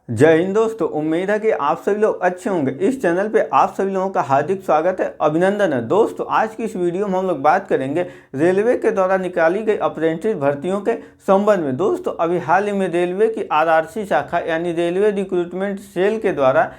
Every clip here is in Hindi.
जय हिंद दोस्तों। उम्मीद है कि आप सभी लोग अच्छे होंगे। इस चैनल पे आप सभी लोगों का हार्दिक स्वागत है, अभिनंदन है। दोस्तों आज की इस वीडियो में हम लोग बात करेंगे रेलवे के द्वारा निकाली गई अप्रेंटिस भर्तियों के संबंध में। दोस्तों अभी हाल ही में रेलवे की आरआरसी शाखा यानी रेलवे रिक्रूटमेंट सेल के द्वारा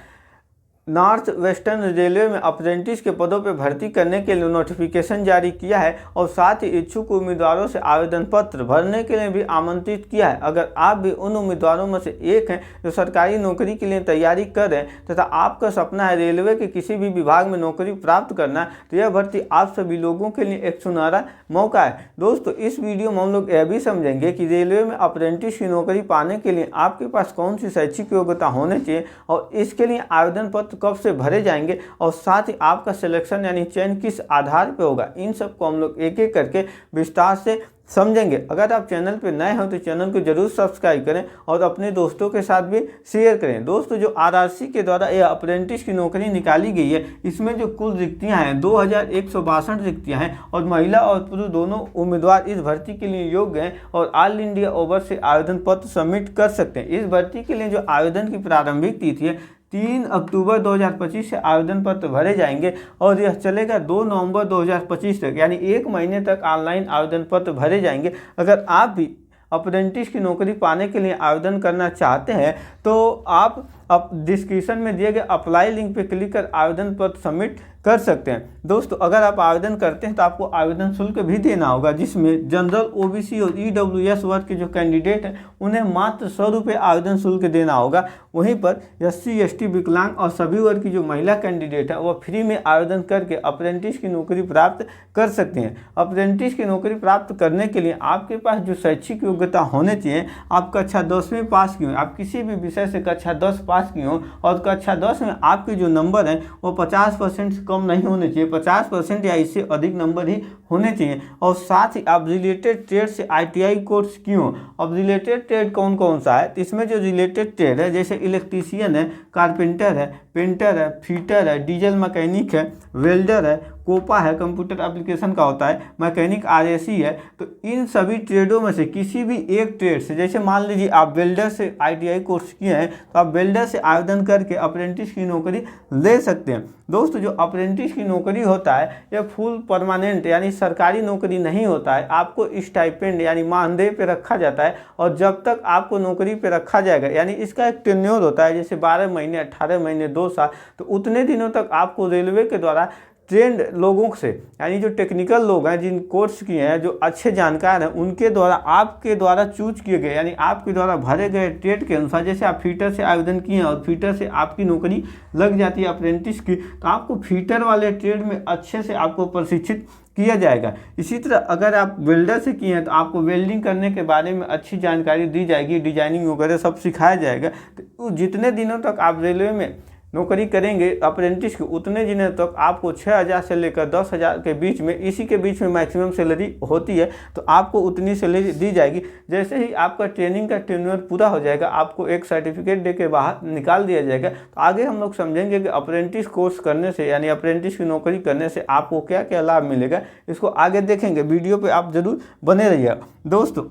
नॉर्थ वेस्टर्न रेलवे में अप्रेंटिस के पदों पर भर्ती करने के लिए नोटिफिकेशन जारी किया है और साथ ही इच्छुक उम्मीदवारों से आवेदन पत्र भरने के लिए भी आमंत्रित किया है। अगर आप भी उन उम्मीदवारों में से एक हैं जो सरकारी नौकरी के लिए तैयारी कर रहे हैं तथा आपका सपना है रेलवे के किसी भी विभाग में नौकरी प्राप्त करना, तो यह भर्ती आप सभी लोगों के लिए एक सुनहरा मौका है। दोस्तों इस वीडियो में हम लोग यह भी समझेंगे कि रेलवे में अप्रेंटिस की नौकरी पाने के लिए आपके पास कौन सी शैक्षिक योग्यता होनी चाहिए और इसके लिए आवेदन पत्र कब से भरे जाएंगे और साथ ही आपका सिलेक्शन यानी चयन किस आधार पे होगा, इन सब को हम लोग एक एक करके विस्तार से समझेंगे। अगर आप चैनल पे नए हो तो चैनल को जरूर सब्सक्राइब करें और अपने दोस्तों के साथ भी शेयर करें। दोस्तों जो आरआरसी के द्वारा यह अप्रेंटिस की नौकरी निकाली गई है, इसमें जो कुल रिक्तियां हैं 2162 रिक्तियां हैं और महिला और पुरुष दोनों उम्मीदवार इस भर्ती के लिए योग्य हैं और ऑल इंडिया ओवर से आवेदन पत्र सबमिट कर सकते हैं। इस भर्ती के लिए जो आवेदन की प्रारंभिक तिथि है 3 अक्टूबर 2025 से आवेदन पत्र भरे जाएंगे और यह चलेगा 2 नवंबर 2025 तक, यानी 1 महीने तक ऑनलाइन आवेदन पत्र भरे जाएंगे। अगर आप भी अप्रेंटिस की नौकरी पाने के लिए आवेदन करना चाहते हैं तो आप डिस्क्रिप्शन में दिए गए अप्लाई लिंक पर क्लिक कर आवेदन पत्र सबमिट कर सकते हैं। दोस्तों अगर आप आवेदन करते हैं तो आपको आवेदन शुल्क भी देना होगा, जिसमें जनरल ओबीसी और ईडब्ल्यूएस वर्ग के जो कैंडिडेट हैं उन्हें मात्र 100 रुपये आवेदन शुल्क देना होगा। वहीं पर एससी एसटी विकलांग और सभी वर्ग की जो महिला कैंडिडेट है वह फ्री में आवेदन करके अप्रेंटिस की नौकरी प्राप्त कर सकते हैं। अप्रेंटिस की नौकरी प्राप्त करने के लिए आपके पास जो शैक्षिक योग्यता होने चाहिए, आप कक्षा 10वीं पास की हो, आप किसी भी विषय से कक्षा 10 पास की हो और कक्षा 10 में आपके जो नंबर हैं वो 50% से कम नहीं होने चाहिए, 50% या इससे अधिक नंबर ही होने चाहिए। और साथ ही आप रिलेटेड ट्रेड से आईटीआई कोर्स की हो। अब रिलेटेड ट्रेड कौन कौन सा है, इसमें जो रिलेटेड ट्रेड है जैसे इलेक्ट्रीशियन है, कारपेंटर है, पेंटर है, फिटर है, डीजल मैकेनिक है, वेल्डर है, कोपा है, कंप्यूटर एप्लीकेशन का होता है, मैकेनिक आरएसी है, तो इन सभी ट्रेडों में से किसी भी एक ट्रेड से, जैसे मान लीजिए आप वेल्डर से आईटीआई कोर्स किए हैं तो आप वेल्डर से आवेदन करके अप्रेंटिस की नौकरी ले सकते हैं। दोस्तों जो अप्रेंटिस की नौकरी होता है यह फुल परमानेंट यानी सरकारी नौकरी नहीं होता है। आपको स्टाइपेंड यानी मानदेय पे रखा जाता है और जब तक आपको नौकरी पे रखा जाएगा, यानी इसका एक टेन्योर होता है जैसे 12 महीने, 18 महीने, 2 साल, तो उतने दिनों तक आपको रेलवे के द्वारा ट्रेंड लोगों से, यानी जो टेक्निकल लोग हैं जिन कोर्स किए हैं, जो अच्छे जानकार हैं, उनके द्वारा आपके द्वारा चूज किए गए यानी आपके द्वारा भरे गए ट्रेड के अनुसार, जैसे आप फीटर से आवेदन किए हैं और फीटर से आपकी नौकरी लग जाती है अप्रेंटिस की, तो आपको फीटर वाले ट्रेड में अच्छे से आपको प्रशिक्षित किया जाएगा। इसी तरह अगर आप वेल्डर से किए हैं तो आपको वेल्डिंग करने के बारे में अच्छी जानकारी दी जाएगी, डिजाइनिंग वगैरह सब सिखाया जाएगा। तो जितने दिनों तक आप रेलवे में नौकरी करेंगे अप्रेंटिस की, उतने दिनों तक आपको 6000 से लेकर 10,000 के बीच में, इसी के बीच में मैक्सिमम सैलरी होती है, तो आपको उतनी सैलरी दी जाएगी। जैसे ही आपका ट्रेनिंग का टेन्योर पूरा हो जाएगा आपको एक सर्टिफिकेट दे के बाहर निकाल दिया जाएगा। तो आगे हम लोग समझेंगे कि अप्रेंटिस कोर्स करने से यानी अप्रेंटिस की नौकरी करने से आपको क्या क्या लाभ मिलेगा, इसको आगे देखेंगे। वीडियो पर आप जरूर बने रहिएगा। दोस्तों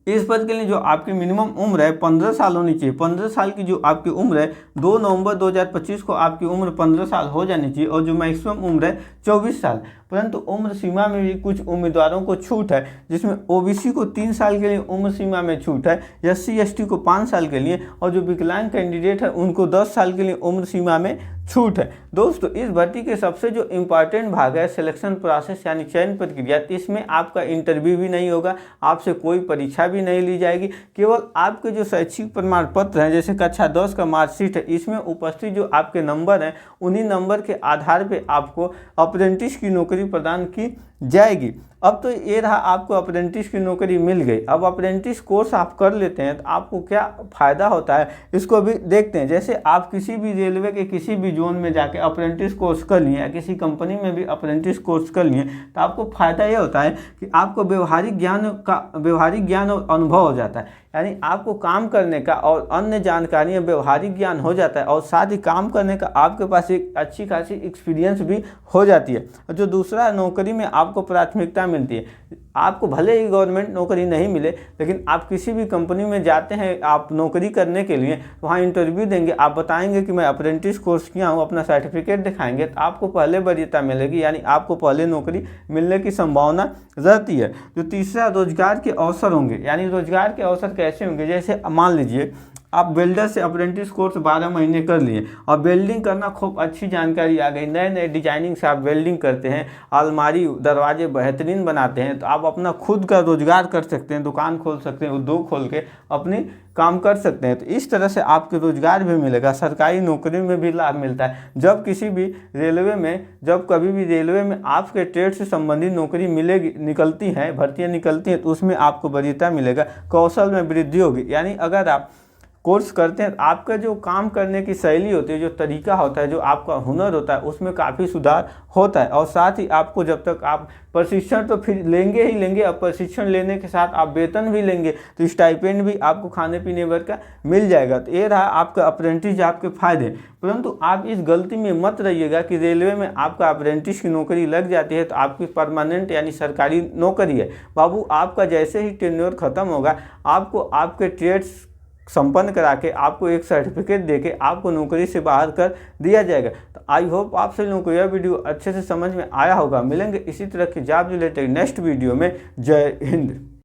इस पद के लिए जो आपकी मिनिमम उम्र है 15 साल होनी चाहिए। 15 साल की जो आपकी उम्र है 2 नवंबर 2025 को आपकी उम्र 15 साल हो जानी चाहिए और जो मैक्सिमम उम्र है 24 साल। परंतु उम्र सीमा में भी कुछ उम्मीदवारों को छूट है, जिसमें ओबीसी को 3 साल के लिए उम्र सीमा में छूट है, एससी एसटी को 5 साल के लिए और जो विकलांग कैंडिडेट है उनको 10 साल के लिए उम्र सीमा में छूट है। दोस्तों इस भर्ती के सबसे जो इम्पॉर्टेंट भाग है सिलेक्शन प्रोसेस यानी चयन प्रक्रिया, इसमें आपका इंटरव्यू भी नहीं होगा, आपसे कोई परीक्षा भी नहीं ली जाएगी। केवल आपके जो शैक्षिक प्रमाण पत्र हैं जैसे कक्षा 10 का मार्कशीट है, इसमें उपस्थित जो आपके नंबर हैं उन्हीं नंबर के आधार पर आपको अप्रेंटिस की नौकरी प्रदान की जाएगी। अब तो ये रहा, आपको अप्रेंटिस की नौकरी मिल गई। अब अप्रेंटिस कोर्स आप कर लेते हैं तो आपको क्या फ़ायदा होता है इसको भी देखते हैं। जैसे आप किसी भी रेलवे के किसी भी जोन में जाके अप्रेंटिस कोर्स कर लिए या किसी कंपनी में भी अप्रेंटिस कोर्स कर लिए तो आपको फ़ायदा ये होता है कि आपको व्यवहारिक ज्ञान और अनुभव हो जाता है, यानी आपको काम करने का और अन्य जानकारियाँ व्यवहारिक ज्ञान हो जाता है और साथ ही काम करने का आपके पास एक अच्छी खासी एक्सपीरियंस भी हो जाती है। और जो दूसरा नौकरी में आपको प्राथमिकता मिलती है। आपको भले ही गवर्नमेंट नौकरी नहीं मिले, लेकिन आप किसी भी कंपनी में जाते हैं आप नौकरी करने के लिए, वहाँ इंटरव्यू देंगे, आप बताएंगे कि मैं अप्रेंटिस कोर्स किया हूँ, अपना सर्टिफिकेट दिखाएंगे, तो आपको पहले वरीयता मिलेगी, यानी आपको पहले नौकरी मिलने की संभावना रहती है। जो तीसरा रोजगार के अवसर होंगे, यानी रोजगार के अवसर कैसे होंगे, जैसे मान लीजिए आप वेल्डर से अप्रेंटिस कोर्स 12 महीने कर लिए और वेल्डिंग करना खूब अच्छी जानकारी आ गई, नए नए डिजाइनिंग से आप वेल्डिंग करते हैं, अलमारी दरवाजे बेहतरीन बनाते हैं, तो आप अपना खुद का रोजगार कर सकते हैं, दुकान खोल सकते हैं, उद्योग खोल के अपनी काम कर सकते हैं। तो इस तरह से आपको रोजगार भी मिलेगा। सरकारी नौकरी में भी लाभ मिलता है। जब किसी भी रेलवे में, जब कभी भी रेलवे में आपके ट्रेड से संबंधित नौकरी मिलेगी, निकलती हैं, भर्तियाँ निकलती हैं, तो उसमें आपको वरीयता मिलेगा, कौशल में वृद्धि होगी। यानी अगर आप कोर्स करते हैं, आपका जो काम करने की शैली होती है, जो तरीका होता है, जो आपका हुनर होता है, उसमें काफ़ी सुधार होता है। और साथ ही आपको जब तक आप प्रशिक्षण तो फिर लेंगे ही लेंगे, अब प्रशिक्षण लेने के साथ आप वेतन भी लेंगे, तो स्टाइपेंड भी आपको खाने पीने भर का मिल जाएगा। तो ये रहा आपका अप्रेंटिस आपके फायदे। परंतु आप इस गलती में मत रहिएगा कि रेलवे में आपका अप्रेंटिस की नौकरी लग जाती है तो आपकी परमानेंट यानी सरकारी नौकरी है। बाबू, आपका जैसे ही टेन्योर खत्म होगा, आपको आपके ट्रेड्स संपन्न करा के आपको एक सर्टिफिकेट देके आपको नौकरी से बाहर कर दिया जाएगा। तो आई होप आप सभी लोगों को यह वीडियो अच्छे से समझ में आया होगा। मिलेंगे इसी तरह की जॉब रिलेटेड नेक्स्ट वीडियो में। जय हिंद।